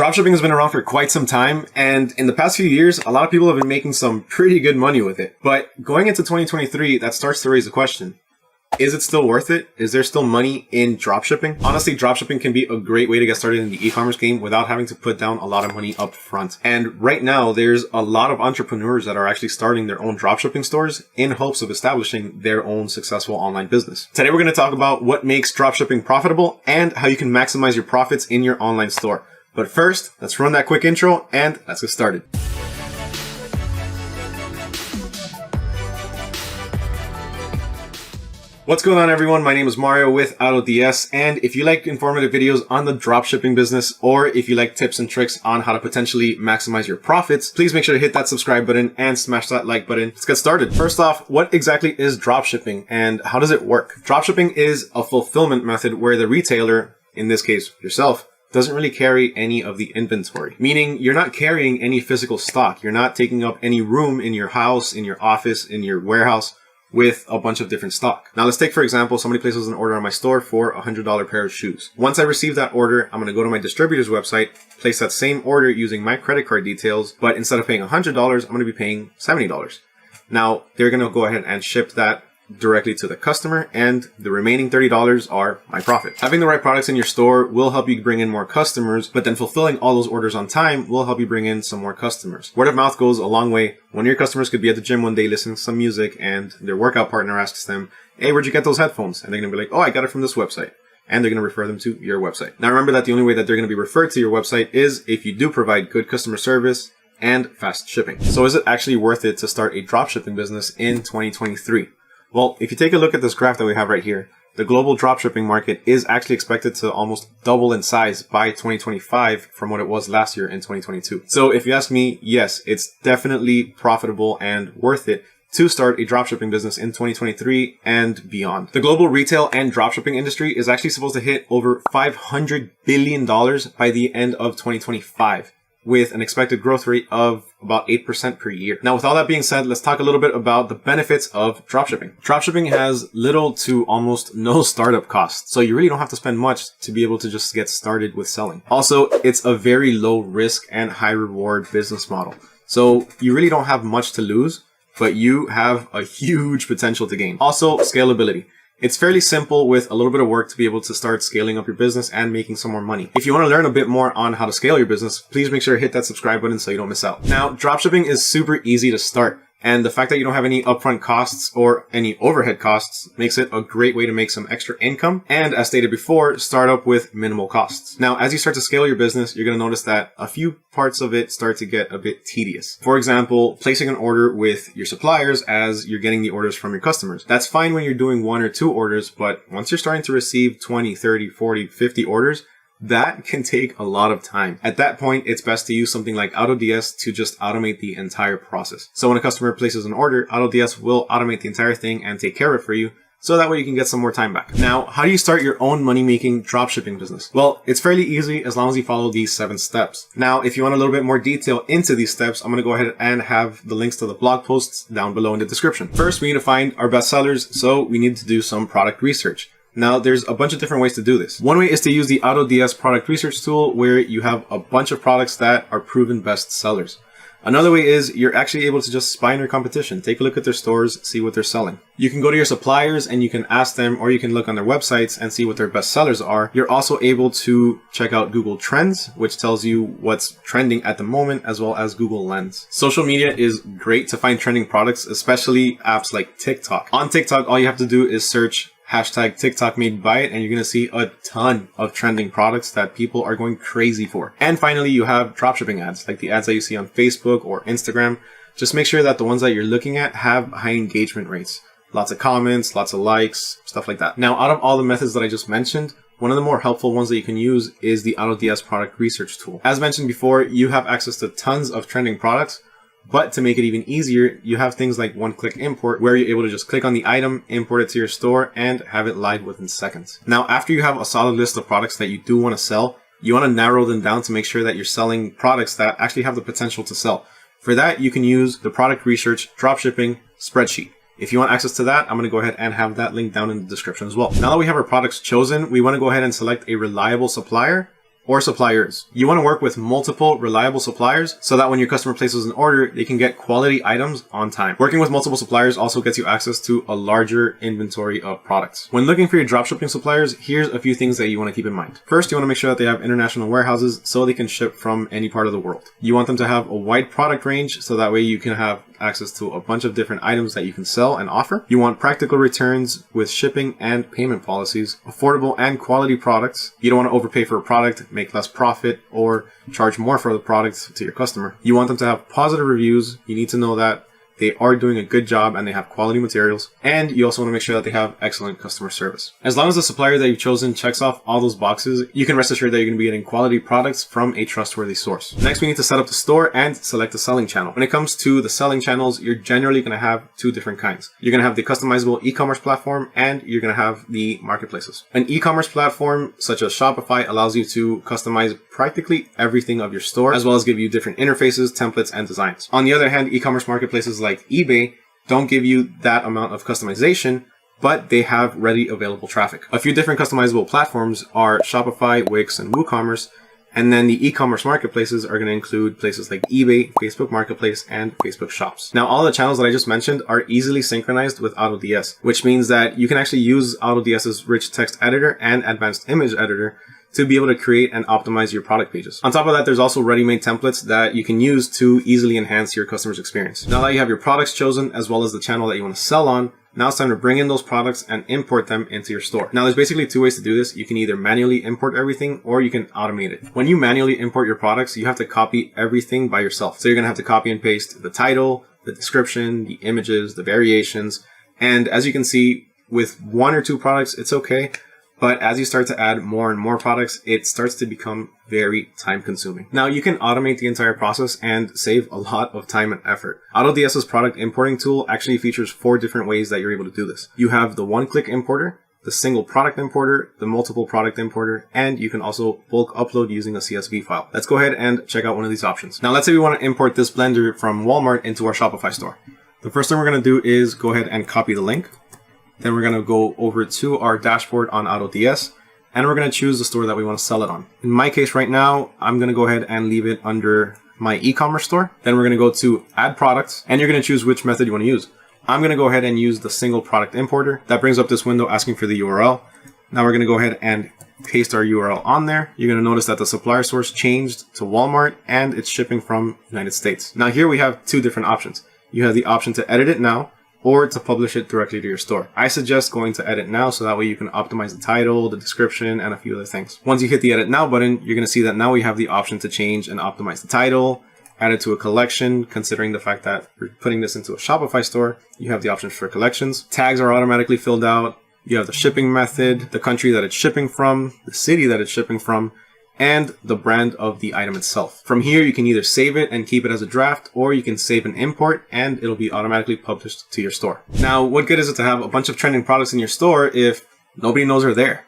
Dropshipping has been around for quite some time, and in the past few years, a lot of people have been making some pretty good money with it. But going into 2023, that starts to raise the question. Is it still worth it? Is there still money in dropshipping? Honestly, dropshipping can be a great way to get started in the e-commerce game without having to put down a lot of money up front. And right now, there's a lot of entrepreneurs that are actually starting their own dropshipping stores in hopes of establishing their own successful online business. Today, we're going to talk about what makes dropshipping profitable and how you can maximize your profits in your online store. But first, let's run that quick intro and let's get started. What's going on, everyone? My name is Mario with AutoDS, and if you like informative videos on the dropshipping business, or if you like tips and tricks on how to potentially maximize your profits, please make sure to hit that subscribe button and smash that like button. Let's get started. First off, what exactly is dropshipping and how does it work? Dropshipping is a fulfillment method where the retailer, in this case yourself, doesn't really carry any of the inventory, meaning you're not carrying any physical stock. You're not taking up any room in your house, in your office, in your warehouse with a bunch of different stock. Now let's take, for example, somebody places an order on my store for a $100 pair of shoes. Once I receive that order, I'm going to go to my distributor's website, place that same order using my credit card details, but instead of paying $100, I'm going to be paying $70. Now they're going to go ahead and ship that directly to the customer, and the remaining $30 are my profit. Having the right products in your store will help you bring in more customers, but then fulfilling all those orders on time will help you bring in some more customers. Word of mouth goes a long way. One of your customers could be at the gym one day listening to some music, and their workout partner asks them, "Hey, where'd you get those headphones?" And they're gonna be like, "Oh, I got it from this website." And they're going to refer them to your website. Now remember that the only way that they're going to be referred to your website is if you do provide good customer service and fast shipping. So is it actually worth it to start a dropshipping business in 2023? Well, if you take a look at this graph that we have right here, the global dropshipping market is actually expected to almost double in size by 2025 from what it was last year in 2022. So if you ask me, yes, it's definitely profitable and worth it to start a dropshipping business in 2023 and beyond. The global retail and dropshipping industry is actually supposed to hit over $500 billion by the end of 2025. With an expected growth rate of about 8% per year. Now, with all that being said, let's talk a little bit about the benefits of dropshipping. Dropshipping has little to almost no startup costs, so you really don't have to spend much to be able to just get started with selling. Also, it's a very low risk and high reward business model. So you really don't have much to lose, but you have a huge potential to gain. Also, scalability. It's fairly simple with a little bit of work to be able to start scaling up your business and making some more money. If you want to learn a bit more on how to scale your business, please make sure to hit that subscribe button so you don't miss out. Now, dropshipping is super easy to start. And the fact that you don't have any upfront costs or any overhead costs makes it a great way to make some extra income. And as stated before, start up with minimal costs. Now, as you start to scale your business, you're going to notice that a few parts of it start to get a bit tedious. For example, placing an order with your suppliers as you're getting the orders from your customers. That's fine when you're doing 1 or 2 orders, but once you're starting to receive 20, 30, 40, 50 orders, that can take a lot of time. At that point, it's best to use something like AutoDS to just automate the entire process. So when a customer places an order, AutoDS will automate the entire thing and take care of it for you, so that way you can get some more time back. Now, how do you start your own money-making dropshipping business? Well, it's fairly easy as long as you follow these 7 steps. Now, if you want a little bit more detail into these steps, I'm going to go ahead and have the links to the blog posts down below in the description. First, we need to find our best sellers, so we need to do some product research. Now, there's a bunch of different ways to do this. One way is to use the AutoDS product research tool where you have a bunch of products that are proven best sellers. Another way is you're actually able to just spy on your competition. Take a look at their stores, see what they're selling. You can go to your suppliers and you can ask them, or you can look on their websites and see what their best sellers are. You're also able to check out Google Trends, which tells you what's trending at the moment, as well as Google Lens. Social media is great to find trending products, especially apps like TikTok. On TikTok, all you have to do is search hashtag TikTok made by it, and you're going to see a ton of trending products that people are going crazy for. And finally, you have dropshipping ads, like the ads that you see on Facebook or Instagram. Just make sure that the ones that you're looking at have high engagement rates. Lots of comments, lots of likes, stuff like that. Now, out of all the methods that I just mentioned, one of the more helpful ones that you can use is the AutoDS product research tool. As mentioned before, you have access to tons of trending products. But to make it even easier, you have things like one-click import where you're able to just click on the item, import it to your store, and have it live within seconds. Now, after you have a solid list of products that you do want to sell, you want to narrow them down to make sure that you're selling products that actually have the potential to sell. For that, you can use the product research dropshipping spreadsheet. If you want access to that, I'm going to go ahead and have that link down in the description as well. Now that we have our products chosen, we want to go ahead and select a reliable supplier or suppliers. You want to work with multiple reliable suppliers so that when your customer places an order, they can get quality items on time. Working with multiple suppliers also gets you access to a larger inventory of products. When looking for your dropshipping suppliers, here's a few things that you want to keep in mind. First, you want to make sure that they have international warehouses so they can ship from any part of the world. You want them to have a wide product range so that way you can have access to a bunch of different items that you can sell and offer. You want practical returns with shipping and payment policies, affordable and quality products. You don't want to overpay for a product, make less profit, or charge more for the product to your customer. You want them to have positive reviews. You need to know that they are doing a good job and they have quality materials. And you also want to make sure that they have excellent customer service. As long as the supplier that you've chosen checks off all those boxes, you can rest assured that you're going to be getting quality products from a trustworthy source. Next, we need to set up the store and select the selling channel. When it comes to the selling channels, you're generally going to have two different kinds. You're going to have the customizable e-commerce platform and you're going to have the marketplaces. An e-commerce platform such as Shopify allows you to customize practically everything of your store, as well as give you different interfaces, templates, and designs. On the other hand, e-commerce marketplaces like eBay don't give you that amount of customization, but they have ready available traffic. A few different customizable platforms are Shopify, Wix, and WooCommerce, and then the e-commerce marketplaces are going to include places like eBay, Facebook Marketplace, and Facebook Shops. Now, all the channels that I just mentioned are easily synchronized with AutoDS, which means that you can actually use AutoDS's rich text editor and advanced image editor to be able to create and optimize your product pages. On top of that, there's also ready-made templates that you can use to easily enhance your customer's experience. Now that you have your products chosen, as well as the channel that you want to sell on, now it's time to bring in those products and import them into your store. Now there's basically two ways to do this. You can either manually import everything or you can automate it. When you manually import your products, you have to copy everything by yourself. So you're going to have to copy and paste the title, the description, the images, the variations. And as you can see, with one or two products, it's okay. But as you start to add more and more products, it starts to become very time consuming. Now you can automate the entire process and save a lot of time and effort. AutoDS's product importing tool actually features 4 different ways that you're able to do this. You have the one-click importer, the single product importer, the multiple product importer, and you can also bulk upload using a CSV file. Let's go ahead and check out one of these options. Now let's say we want to import this blender from Walmart into our Shopify store. The first thing we're going to do is go ahead and copy the link. Then we're going to go over to our dashboard on AutoDS, and we're going to choose the store that we want to sell it on. In my case right now, I'm going to go ahead and leave it under my e-commerce store. Then we're going to go to add products, and you're going to choose which method you want to use. I'm going to go ahead and use the single product importer. That brings up this window asking for the URL. Now we're going to go ahead and paste our URL on there. You're going to notice that the supplier source changed to Walmart and it's shipping from United States. Now here we have 2 different options. You have the option to edit it now, or to publish it directly to your store. I suggest going to edit now so that way you can optimize the title, the description, and a few other things. Once you hit the edit now button, you're going to see that now we have the option to change and optimize the title, add it to a collection. Considering the fact that we're putting this into a Shopify store, you have the options for collections. Tags are automatically filled out. You have the shipping method, the country that it's shipping from, the city that it's shipping from, and the brand of the item itself. From here, you can either save it and keep it as a draft, or you can save and import and it'll be automatically published to your store. Now, what good is it to have a bunch of trending products in your store if nobody knows they're there?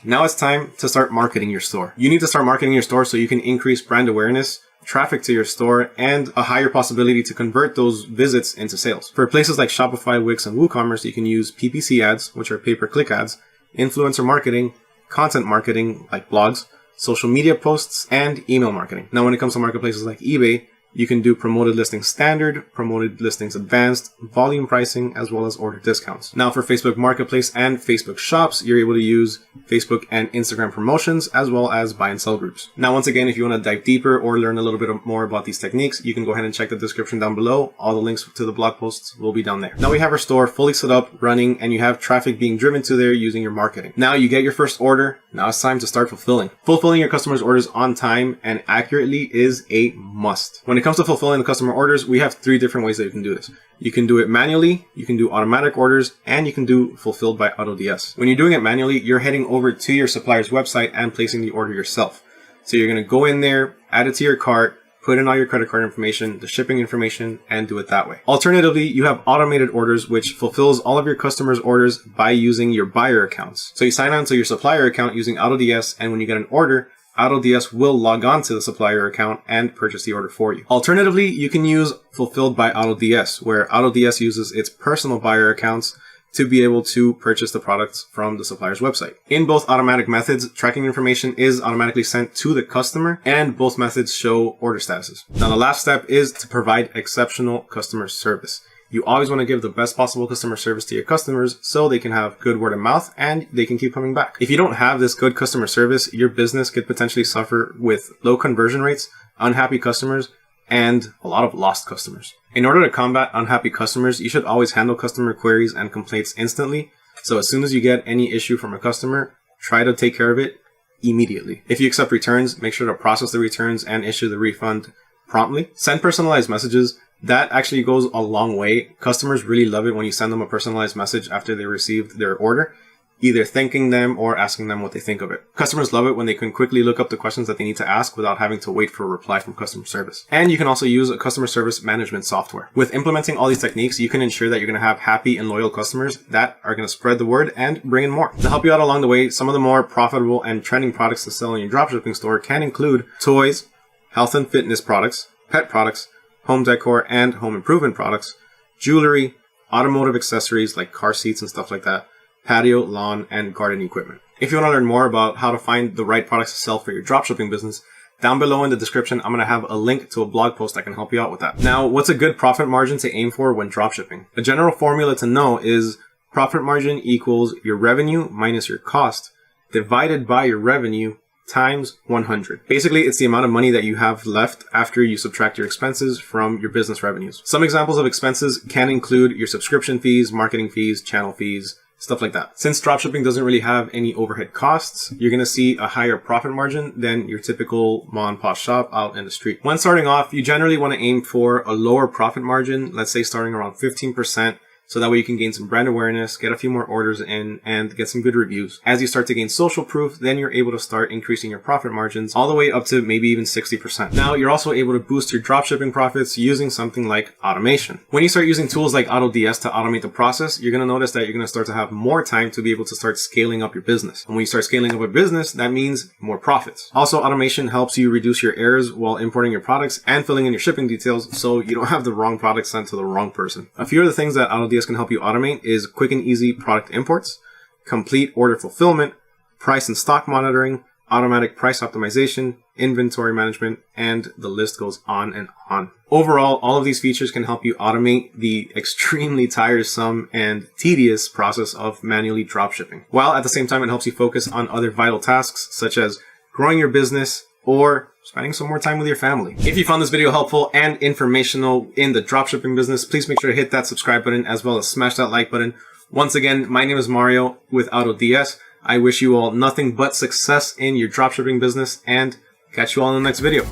Now it's time to start marketing your store. You need to start marketing your store so you can increase brand awareness, traffic to your store, and a higher possibility to convert those visits into sales. For places like Shopify, Wix, and WooCommerce, you can use PPC ads, which are pay-per-click ads, influencer marketing, content marketing like blogs, social media posts, and email marketing. Now, when it comes to marketplaces like eBay, you can do promoted listings standard, promoted listings advanced, volume pricing, as well as order discounts. Now for Facebook Marketplace and Facebook Shops, you're able to use Facebook and Instagram promotions, as well as buy and sell groups. Now, once again, if you want to dive deeper or learn a little bit more about these techniques, you can go ahead and check the description down below. All the links to the blog posts will be down there. Now we have our store fully set up, running, and you have traffic being driven to there using your marketing. Now you get your first order. Now it's time to start fulfilling. Fulfilling your customers' orders on time and accurately is a must. When it comes to fulfilling the customer orders, we have 3 different ways that you can do this. You can do it manually, you can do automatic orders, and you can do fulfilled by AutoDS. When you're doing it manually, you're heading over to your supplier's website and placing the order yourself. So you're going to go in there, add it to your cart, put in all your credit card information, the shipping information, and do it that way. Alternatively, you have automated orders, which fulfills all of your customers' orders by using your buyer accounts. So you sign on to your supplier account using AutoDS, and when you get an order, AutoDS will log on to the supplier account and purchase the order for you. Alternatively, you can use Fulfilled by AutoDS, where AutoDS uses its personal buyer accounts to be able to purchase the products from the supplier's website. In both automatic methods, tracking information is automatically sent to the customer, and both methods show order statuses. Now, the last step is to provide exceptional customer service. You always want to give the best possible customer service to your customers so they can have good word of mouth and they can keep coming back. If you don't have this good customer service, your business could potentially suffer with low conversion rates, unhappy customers, and a lot of lost customers. In order to combat unhappy customers, you should always handle customer queries and complaints instantly. So as soon as you get any issue from a customer, try to take care of it immediately. If you accept returns, make sure to process the returns and issue the refund promptly. Send personalized messages. That actually goes a long way. Customers really love it when you send them a personalized message after they received their order, either thanking them or asking them what they think of it. Customers love it when they can quickly look up the questions that they need to ask without having to wait for a reply from customer service. And you can also use a customer service management software. With implementing all these techniques, you can ensure that you're going to have happy and loyal customers that are going to spread the word and bring in more. To help you out along the way, some of the more profitable and trending products to sell in your dropshipping store can include toys, health and fitness products, pet products, home decor and home improvement products, jewelry, automotive accessories like car seats and stuff like that, patio, lawn, and garden equipment. If you want to learn more about how to find the right products to sell for your dropshipping business, down below in the description, I'm going to have a link to a blog post that can help you out with that. Now, what's a good profit margin to aim for when dropshipping? A general formula to know is profit margin equals your revenue minus your cost divided by your revenue times 100. Basically, it's the amount of money that you have left after you subtract your expenses from your business revenues. Some examples of expenses can include your subscription fees, marketing fees, channel fees, stuff like that. Since dropshipping doesn't really have any overhead costs, you're going to see a higher profit margin than your typical mom and pop shop out in the street. When starting off, you generally want to aim for a lower profit margin, let's say starting around 15%. So that way you can gain some brand awareness, get a few more orders in, and get some good reviews. As you start to gain social proof, then you're able to start increasing your profit margins all the way up to maybe even 60%. Now, you're also able to boost your dropshipping profits using something like automation. When you start using tools like AutoDS to automate the process, you're going to notice that you're going to start to have more time to be able to start scaling up your business. And when you start scaling up a business, that means more profits. Also, automation helps you reduce your errors while importing your products and filling in your shipping details so you don't have the wrong product sent to the wrong person. A few of the things that AutoDS can help you automate is quick and easy product imports, complete order fulfillment, price and stock monitoring, automatic price optimization, inventory management, and the list goes on and on. Overall, all of these features can help you automate the extremely tiresome and tedious process of manually dropshipping, while at the same time it helps you focus on other vital tasks such as growing your business or spending some more time with your family. If you found this video helpful and informational in the dropshipping business, please make sure to hit that subscribe button as well as smash that like button. Once again, my name is Mario with AutoDS. I wish you all nothing but success in your dropshipping business and catch you all in the next video.